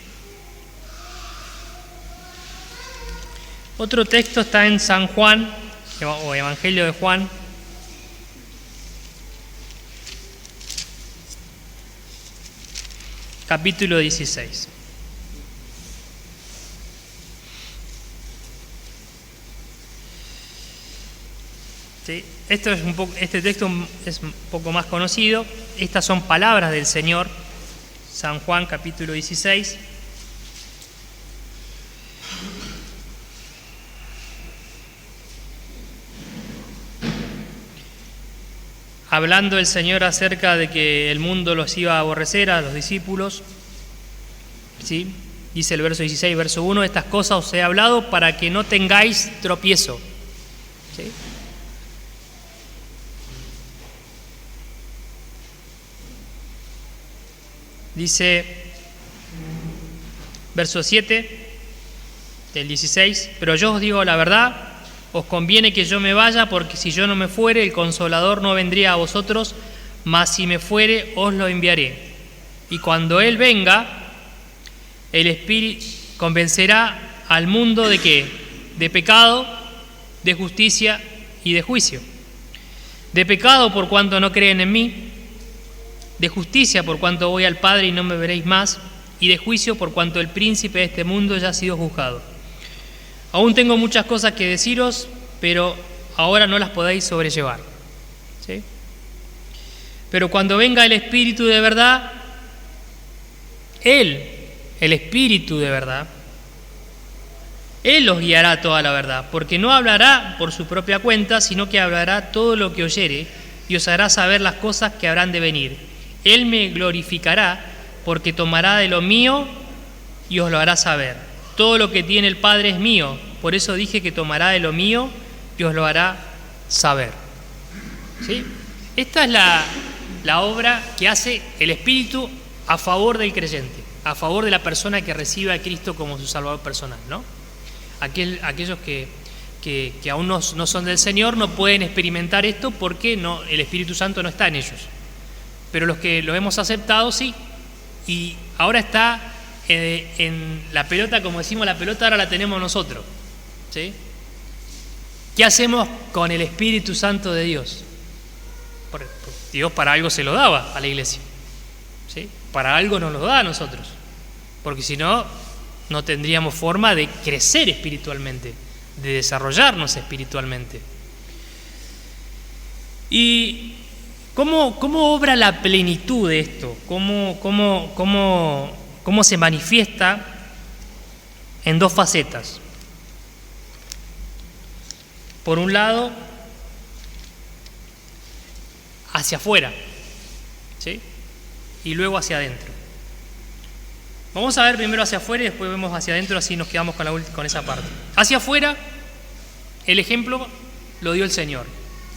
Otro texto está en San Juan, o Evangelio de Juan, capítulo 16. ¿Sí? Este texto es un poco más conocido. Estas son palabras del Señor. San Juan capítulo 16. Hablando el Señor acerca de que el mundo los iba a aborrecer a los discípulos, ¿sí? Dice el verso 16, verso 1, estas cosas os he hablado para que no tengáis tropiezo. ¿Sí? Dice, verso 7 del 16, pero yo os digo la verdad, os conviene que yo me vaya, porque si yo no me fuere, el Consolador no vendría a vosotros, mas si me fuere, os lo enviaré. Y cuando Él venga, el Espíritu convencerá al mundo de ¿qué? De pecado, de justicia y de juicio. De pecado por cuanto no creen en mí, de justicia por cuanto voy al Padre y no me veréis más, y de juicio por cuanto el príncipe de este mundo ya ha sido juzgado. Aún tengo muchas cosas que deciros, pero ahora no las podéis sobrellevar. ¿Sí? Pero cuando venga el Espíritu de verdad, Él, el Espíritu de verdad, Él os guiará a toda la verdad, porque no hablará por su propia cuenta, sino que hablará todo lo que oyere y os hará saber las cosas que habrán de venir. Él me glorificará, porque tomará de lo mío y os lo hará saber. Todo lo que tiene el Padre es mío, por eso dije que tomará de lo mío y os lo hará saber. ¿Sí? Esta es la obra que hace el Espíritu a favor del creyente, a favor de la persona que recibe a Cristo como su Salvador personal, ¿no? Aquellos que aún no son del Señor no pueden experimentar esto porque el Espíritu Santo no está en ellos. Pero los que lo hemos aceptado, sí. Y ahora está en la pelota, como decimos, la pelota ahora la tenemos nosotros. ¿Sí? ¿Qué hacemos con el Espíritu Santo de Dios? Porque Dios para algo se lo daba a la iglesia. ¿Sí? Para algo nos lo da a nosotros. Porque si no, no tendríamos forma de crecer espiritualmente, de desarrollarnos espiritualmente. ¿Y cómo obra la plenitud de esto? ¿Cómo se manifiesta? En dos facetas. Por un lado, hacia afuera, ¿sí? Y luego hacia adentro. Vamos a ver primero hacia afuera y después vemos hacia adentro, así nos quedamos con esa parte. Hacia afuera, el ejemplo lo dio el Señor.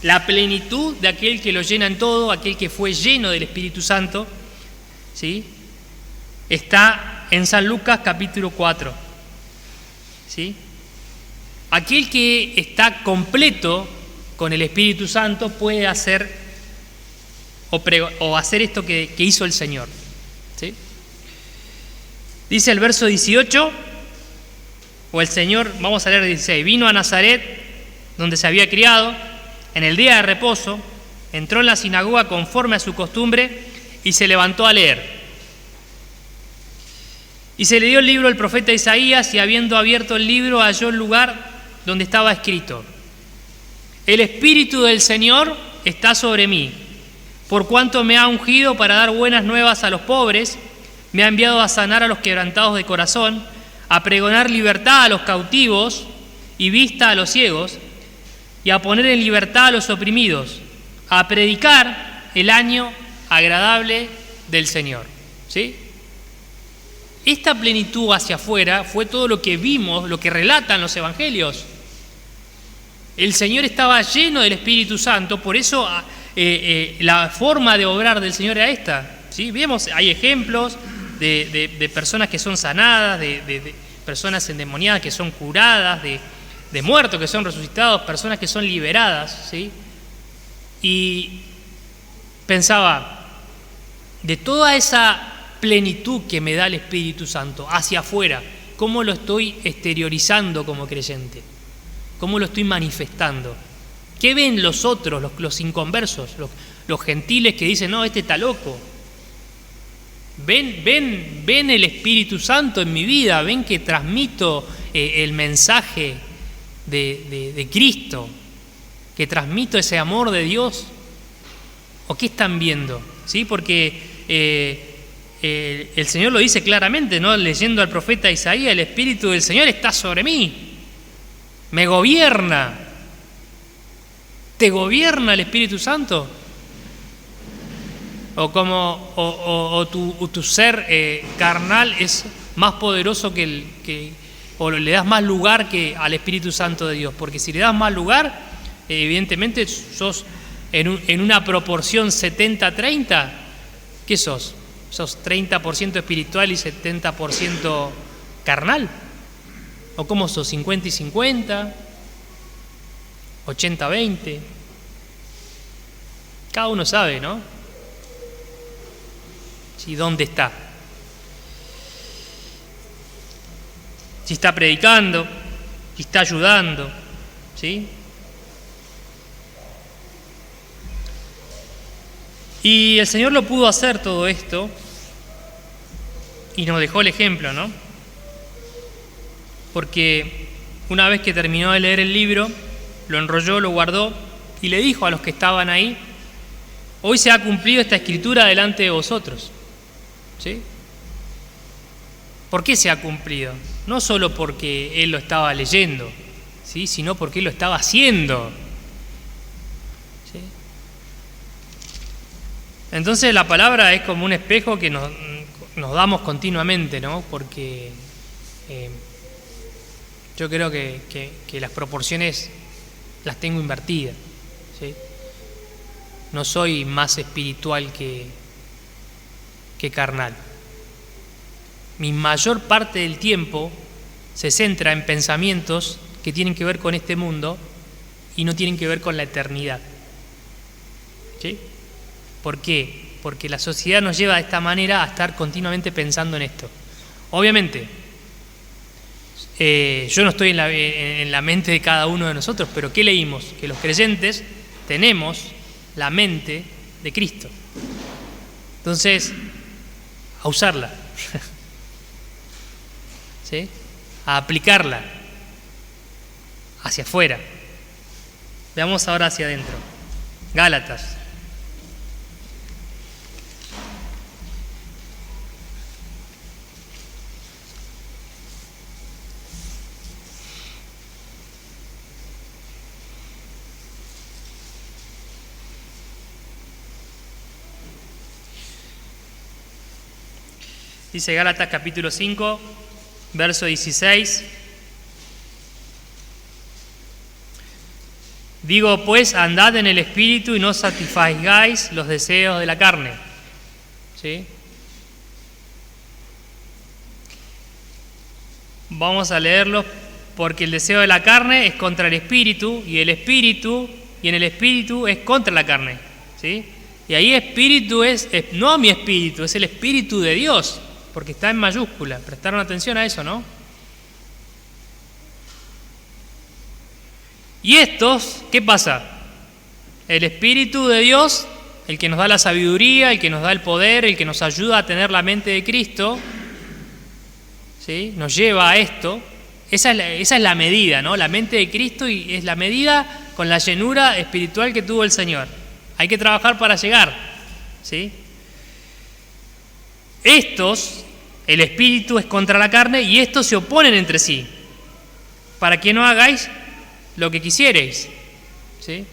La plenitud de aquel que lo llena en todo, aquel que fue lleno del Espíritu Santo, ¿sí? Está en San Lucas capítulo 4. ¿Sí? Aquel que está completo con el Espíritu Santo puede hacer o hacer esto que hizo el Señor. ¿Sí? Dice el verso 18, o el Señor, vamos a leer 16, vino a Nazaret, donde se había criado, en el día de reposo, entró en la sinagoga conforme a su costumbre y se levantó a leer. Y se le dio el libro al profeta Isaías, y habiendo abierto el libro halló el lugar donde estaba escrito: el Espíritu del Señor está sobre mí, por cuanto me ha ungido para dar buenas nuevas a los pobres, me ha enviado a sanar a los quebrantados de corazón, a pregonar libertad a los cautivos y vista a los ciegos, y a poner en libertad a los oprimidos, a predicar el año agradable del Señor. ¿Sí? Esta plenitud hacia afuera fue todo lo que vimos, lo que relatan los evangelios. El Señor estaba lleno del Espíritu Santo, por eso la forma de obrar del Señor era esta. ¿Sí? Vemos, hay ejemplos de personas que son sanadas, de personas endemoniadas que son curadas, de muertos que son resucitados, personas que son liberadas. ¿Sí? Y pensaba, de toda esa plenitud que me da el Espíritu Santo hacia afuera, ¿cómo lo estoy exteriorizando como creyente? ¿Cómo lo estoy manifestando? ¿Qué ven los otros, los inconversos, los gentiles que dicen, no, este está loco? Ven el Espíritu Santo en mi vida, ven que transmito el mensaje de Cristo, que transmito ese amor de Dios? ¿O qué están viendo? ¿Sí? Porque el Señor lo dice claramente, ¿no? Leyendo al profeta Isaías, el Espíritu del Señor está sobre mí, me gobierna. ¿Te gobierna el Espíritu Santo? ¿O tu ser carnal es más poderoso o le das más lugar que al Espíritu Santo de Dios? Porque si le das más lugar, evidentemente sos en una proporción 70-30, ¿qué sos? ¿Sos 30% espiritual y 70% carnal? ¿O cómo sos? ¿50 y 50? ¿80-20? Cada uno sabe, ¿no? ¿Sí? ¿Dónde está? Si está predicando, si está ayudando, ¿sí? Y el Señor lo pudo hacer todo esto y nos dejó el ejemplo, ¿no? Porque una vez que terminó de leer el libro, lo enrolló, lo guardó y le dijo a los que estaban ahí: hoy se ha cumplido esta escritura delante de vosotros. ¿Sí? ¿Por qué se ha cumplido? No solo porque él lo estaba leyendo, ¿sí? Sino porque él lo estaba haciendo. ¿Sí? Entonces la palabra es como un espejo que nos damos continuamente, ¿no? Porque yo creo que las proporciones las tengo invertidas, ¿sí? No soy más espiritual que carnal. Mi mayor parte del tiempo se centra en pensamientos que tienen que ver con este mundo y no tienen que ver con la eternidad. ¿Sí? ¿Por qué? Porque la sociedad nos lleva de esta manera a estar continuamente pensando en esto. Obviamente, yo no estoy en la mente de cada uno de nosotros, pero ¿qué leímos? Que los creyentes tenemos la mente de Cristo. Entonces, a usarla, ¿sí? A aplicarla hacia afuera. Veamos ahora hacia adentro. Gálatas. Dice Gálatas capítulo 5, verso 16. Digo pues, andad en el Espíritu y no satisfagáis los deseos de la carne. ¿Sí? Vamos a leerlo, porque el deseo de la carne es contra el Espíritu y en el Espíritu es contra la carne. ¿Sí? Y ahí espíritu es no mi espíritu, es el Espíritu de Dios, porque está en mayúscula. Prestaron atención a eso, ¿no? Y estos, ¿qué pasa? El Espíritu de Dios, el que nos da la sabiduría, el que nos da el poder, el que nos ayuda a tener la mente de Cristo, ¿sí? Nos lleva a esto. Esa es la medida, ¿no? La mente de Cristo, y es la medida con la llenura espiritual que tuvo el Señor. Hay que trabajar para llegar, ¿sí? Estos, el Espíritu es contra la carne y estos se oponen entre sí, para que no hagáis lo que quisierais. ¿Sí?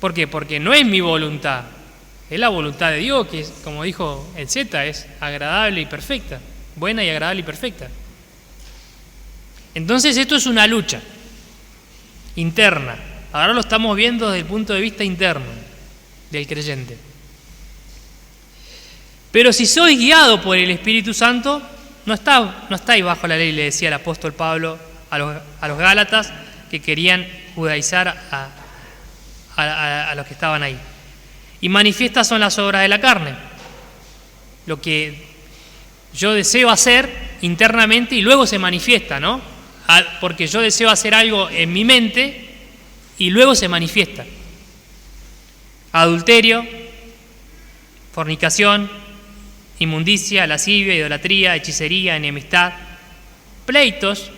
¿Por qué? Porque no es mi voluntad, es la voluntad de Dios, que es, como dijo el Z, es agradable y perfecta, buena y agradable y perfecta. Entonces esto es una lucha interna. Ahora lo estamos viendo desde el punto de vista interno del creyente. Pero si sois guiado por el Espíritu Santo, no estáis bajo la ley, le decía el apóstol Pablo a los Gálatas que querían judaizar a los que estaban ahí. Y manifiestas son las obras de la carne. Lo que yo deseo hacer internamente y luego se manifiesta, ¿no? Porque yo deseo hacer algo en mi mente y luego se manifiesta. Adulterio, fornicación, inmundicia, lascivia, idolatría, hechicería, enemistad, pleitos,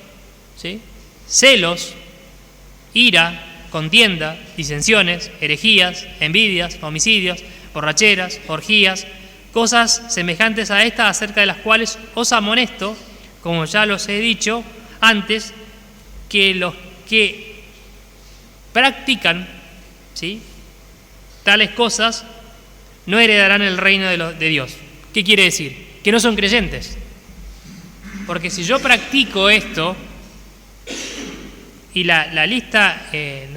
¿sí? Celos, ira, contienda, disensiones, herejías, envidias, homicidios, borracheras, orgías, cosas semejantes a estas, acerca de las cuales os amonesto, como ya los he dicho antes, que los que practican, ¿sí?, tales cosas no heredarán el reino de Dios. ¿Qué quiere decir? Que no son creyentes. Porque si yo practico esto, y la lista,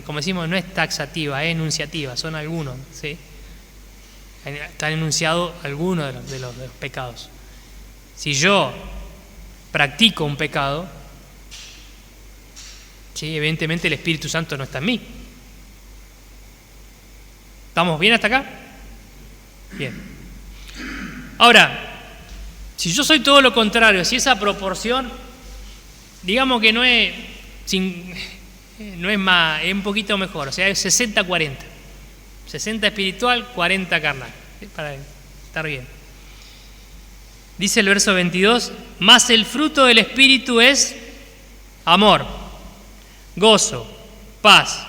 como decimos, no es taxativa, es enunciativa, son algunos, ¿sí? Están enunciados algunos de los pecados. Si yo practico un pecado, ¿sí?, evidentemente el Espíritu Santo no está en mí. ¿Estamos bien hasta acá? Bien. Ahora, si yo soy todo lo contrario, si esa proporción, digamos que no es más, es un poquito mejor, o sea, es 60-40. 60 espiritual, 40 carnal, para estar bien. Dice el verso 22, mas el fruto del Espíritu es amor, gozo, paz,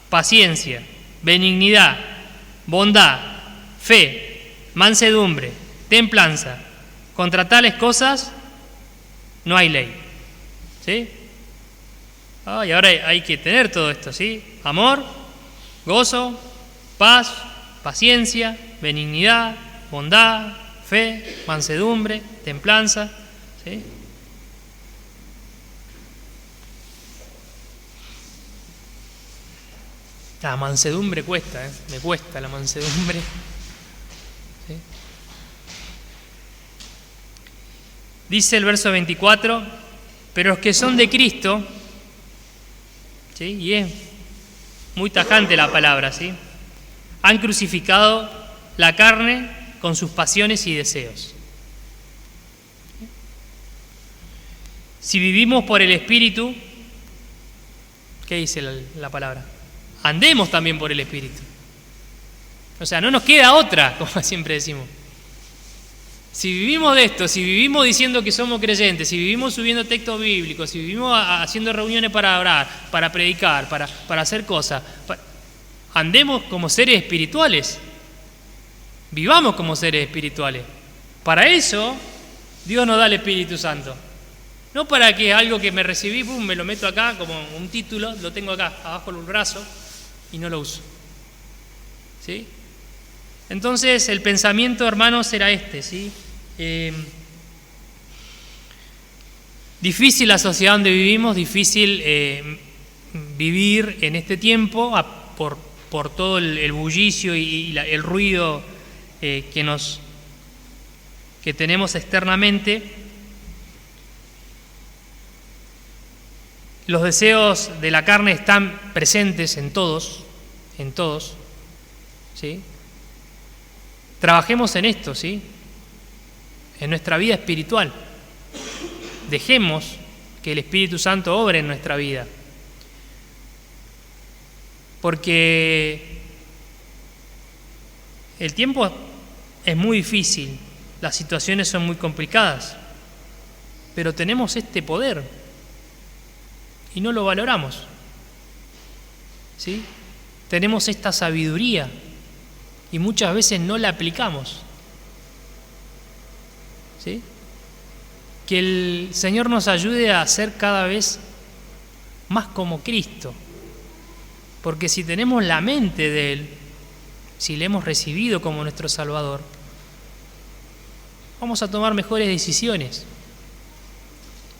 paciencia, benignidad, bondad, fe, mansedumbre, templanza. Contra tales cosas no hay ley. ¿Sí? Y ahora hay que tener todo esto, ¿sí? Amor, gozo, paz, paciencia, benignidad, bondad, fe, mansedumbre, templanza, ¿sí? La mansedumbre cuesta, me cuesta la mansedumbre. ¿Sí? Dice el verso 24, pero los que son de Cristo, ¿sí?, y es muy tajante la palabra, ¿sí?, han crucificado la carne con sus pasiones y deseos. Si vivimos por el Espíritu, ¿qué dice la palabra? Andemos también por el Espíritu. O sea, no nos queda otra, como siempre decimos. Si vivimos de esto, si vivimos diciendo que somos creyentes, si vivimos subiendo textos bíblicos, si vivimos haciendo reuniones para orar, para predicar, para hacer cosas, andemos como seres espirituales. Vivamos como seres espirituales. Para eso, Dios nos da el Espíritu Santo. No para que algo que me recibí, me lo meto acá como un título, lo tengo acá, abajo del brazo, y no lo uso. ¿Sí? Entonces, el pensamiento, hermanos, era este, ¿sí? Difícil la sociedad donde vivimos, difícil vivir en este tiempo por todo el bullicio y el ruido que tenemos externamente. Los deseos de la carne están presentes en todos, ¿sí? Trabajemos en esto, ¿sí?, en nuestra vida espiritual. Dejemos que el Espíritu Santo obre en nuestra vida. Porque el tiempo es muy difícil, las situaciones son muy complicadas, pero tenemos este poder y no lo valoramos, ¿sí? Tenemos esta sabiduría y muchas veces no la aplicamos, ¿sí? Que el Señor nos ayude a ser cada vez más como Cristo, porque si tenemos la mente de Él, si le hemos recibido como nuestro Salvador, vamos a tomar mejores decisiones,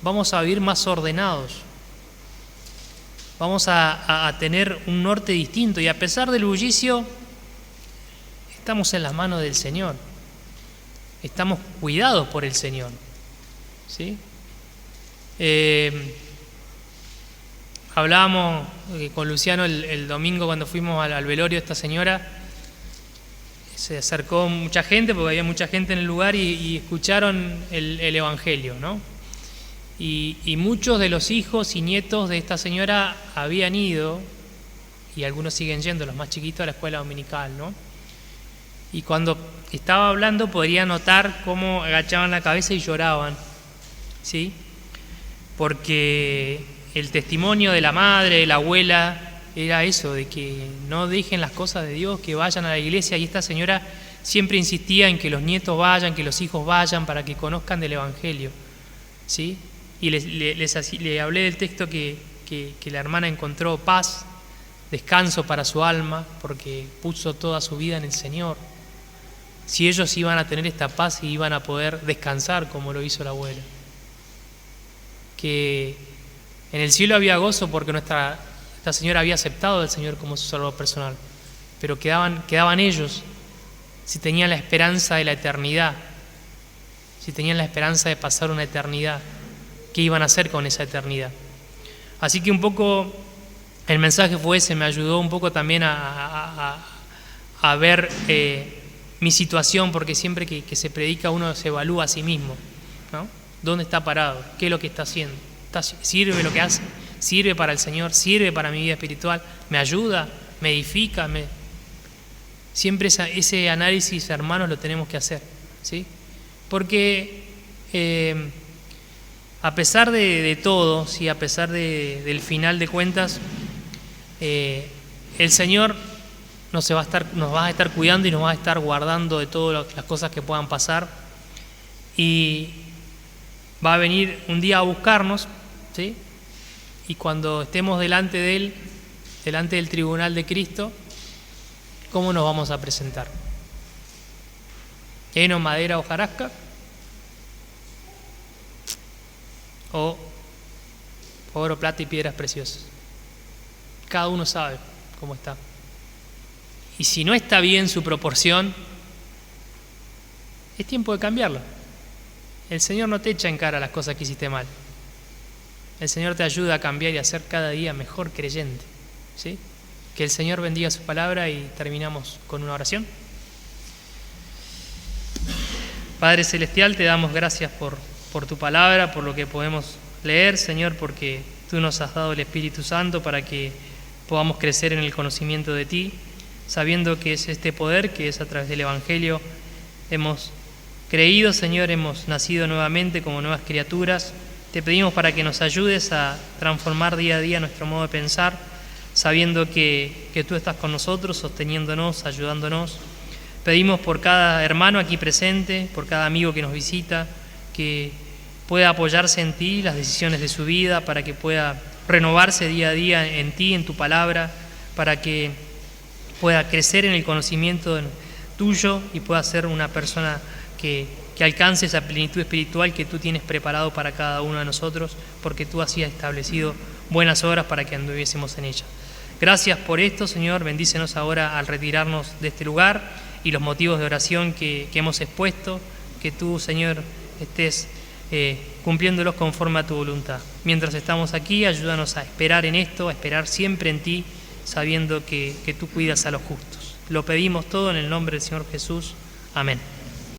vamos a vivir más ordenados, vamos a tener un norte distinto, y a pesar del bullicio, estamos en las manos del Señor, estamos cuidados por el Señor, ¿sí? Hablábamos con Luciano el domingo cuando fuimos al velorio de esta señora. Se acercó mucha gente, porque había mucha gente en el lugar, y escucharon el Evangelio, ¿no? Y muchos de los hijos y nietos de esta señora habían ido, y algunos siguen yendo, los más chiquitos, a la escuela dominical, ¿no? Y cuando estaba hablando podría notar cómo agachaban la cabeza y lloraban, ¿sí? Porque el testimonio de la madre, de la abuela, era eso, de que no dejen las cosas de Dios, que vayan a la iglesia, y esta señora siempre insistía en que los nietos vayan, que los hijos vayan para que conozcan del Evangelio, ¿sí? Y le hablé del texto que la hermana encontró paz, descanso para su alma, porque puso toda su vida en el Señor. Si ellos iban a tener esta paz y iban a poder descansar como lo hizo la abuela. Que en el cielo había gozo porque esta señora había aceptado al Señor como su Salvador personal, pero quedaban ellos si tenían la esperanza de la eternidad, si tenían la esperanza de pasar una eternidad, ¿qué iban a hacer con esa eternidad? Así que un poco el mensaje fue ese, me ayudó un poco también a ver mi situación, porque siempre que se predica uno se evalúa a sí mismo, ¿no? ¿Dónde está parado? ¿Qué es lo que está haciendo? ¿Sirve lo que hace? ¿Sirve para el Señor? ¿Sirve para mi vida espiritual? ¿Me ayuda? ¿Me edifica? Siempre ese análisis, hermanos, lo tenemos que hacer, ¿sí? Porque a pesar de todo, ¿sí? A pesar del final de cuentas, el Señor nos va a estar cuidando y nos va a estar guardando de todas las cosas que puedan pasar, y va a venir un día a buscarnos, ¿sí? Y cuando estemos delante de Él, delante del tribunal de Cristo, ¿cómo nos vamos a presentar? ¿Heno, madera, hojarasca? ¿O oro, plata y piedras preciosas? Cada uno sabe cómo está. Y si no está bien su proporción, es tiempo de cambiarlo. El Señor no te echa en cara las cosas que hiciste mal. El Señor te ayuda a cambiar y a ser cada día mejor creyente, ¿sí? Que el Señor bendiga su palabra, y terminamos con una oración. Padre Celestial, te damos gracias por tu palabra, por lo que podemos leer, Señor, porque tú nos has dado el Espíritu Santo para que podamos crecer en el conocimiento de ti, sabiendo que es este poder, que es a través del Evangelio, hemos creído, Señor, hemos nacido nuevamente como nuevas criaturas. Te pedimos para que nos ayudes a transformar día a día nuestro modo de pensar, sabiendo que tú estás con nosotros, sosteniéndonos, ayudándonos. Pedimos por cada hermano aquí presente, por cada amigo que nos visita, que pueda apoyarse en ti, las decisiones de su vida, para que pueda renovarse día a día en ti, en tu palabra, para que pueda crecer en el conocimiento tuyo y pueda ser una persona que alcance esa plenitud espiritual que tú tienes preparado para cada uno de nosotros, porque tú así has establecido buenas obras para que anduviésemos en ellas. Gracias por esto, Señor. Bendícenos ahora al retirarnos de este lugar, y los motivos de oración que hemos expuesto, que tú, Señor, estés cumpliéndolos conforme a tu voluntad. Mientras estamos aquí, ayúdanos a esperar en esto, a esperar siempre en ti, sabiendo que tú cuidas a los justos. Lo pedimos todo en el nombre del Señor Jesús. Amén.